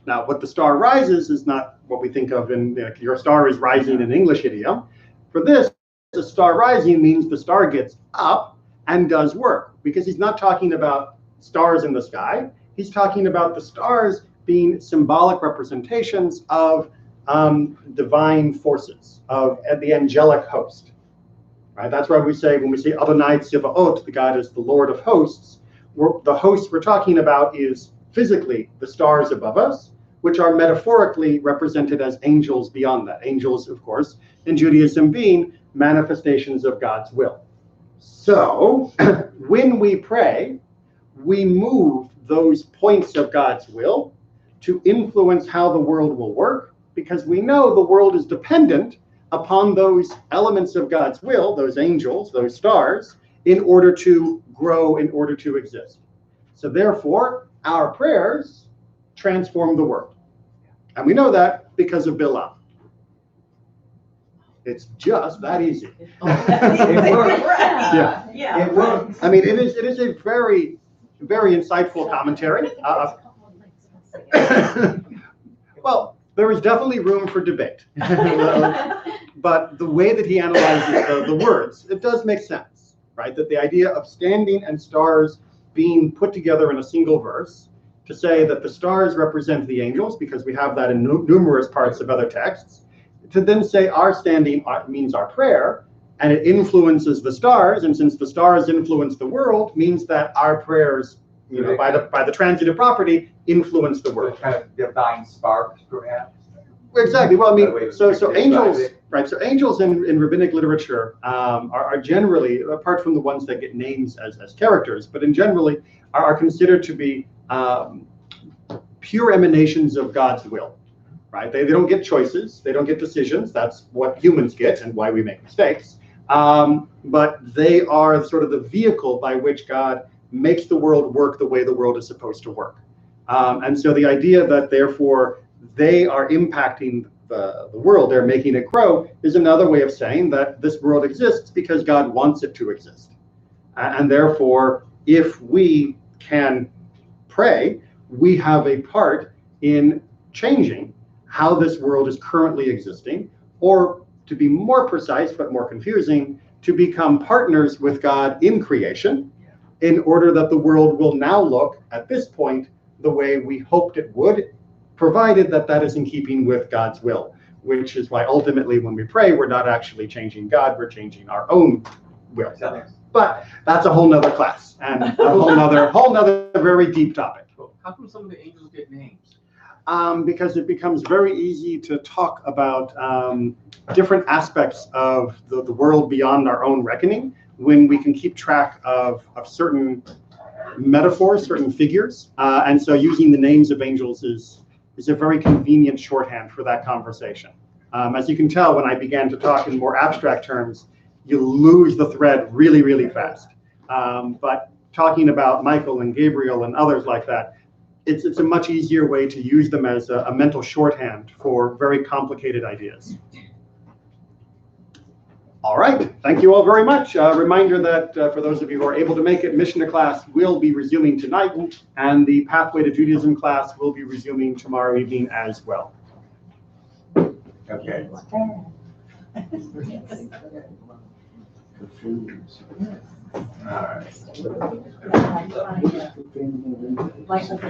Now, what the star rises is not what we think of in your star is rising in English idiom. For this, the star rising means the star gets up and does work, because he's not talking about stars in the sky. He's talking about the stars being symbolic representations of divine forces, of the angelic host. Right? That's why we say, when we say Adonai Tzivaot, the God is the Lord of hosts, the hosts we're talking about is physically the stars above us, which are metaphorically represented as angels beyond that. Angels, of course, in Judaism being manifestations of God's will. So when we pray, we move those points of God's will to influence how the world will work, because we know the world is dependent upon those elements of God's will, those angels, those stars, in order to grow, in order to exist. So therefore, our prayers transform the world. And we know that because of Balak. It's just that easy. It works. Yeah. Yeah. It works. I mean, it is a very, very insightful commentary. Well, there is definitely room for debate. But the way that he analyzes the words, it does make sense, right? That the idea of standing and stars being put together in a single verse to say that the stars represent the angels, because we have that in numerous parts of other texts, to then say our standing means our prayer, and it influences the stars, and since the stars influence the world, means that our prayers, you know, by the transitive property, influence the world. Kind of divine sparks, perhaps. Exactly. Well, I That way mean, we so can angels, describe it. right? So angels in rabbinic literature are generally, apart from the ones that get names as characters, but in generally are considered to be pure emanations of God's will, right? They don't get choices, they don't get decisions. That's what humans get and why we make mistakes. But they are sort of the vehicle by which God makes the world work the way the world is supposed to work. And so the idea that therefore they are impacting the world, they're making it grow, is another way of saying that this world exists because God wants it to exist. And therefore, if we can pray, we have a part in changing how this world is currently existing, or to be more precise but more confusing, to become partners with God in creation in order that the world will now look at this point the way we hoped it would, provided that that is in keeping with God's will, which is why ultimately when we pray, we're not actually changing God, we're changing our own will. But that's a whole nother class and a whole nother very deep topic. How come some of the angels get names? Because it becomes very easy to talk about different aspects of the world beyond our own reckoning when we can keep track of certain metaphors, certain figures. And so using the names of angels is a very convenient shorthand for that conversation. As you can tell, when I began to talk in more abstract terms, you lose the thread really, really fast. But talking about Michael and Gabriel and others like that, it's a much easier way to use them as a mental shorthand for very complicated ideas. All right, thank you all very much. Reminder that for those of you who are able to make it, Mission to class will be resuming tonight, and the Pathway to Judaism class will be resuming tomorrow evening as well. Okay. All right. Like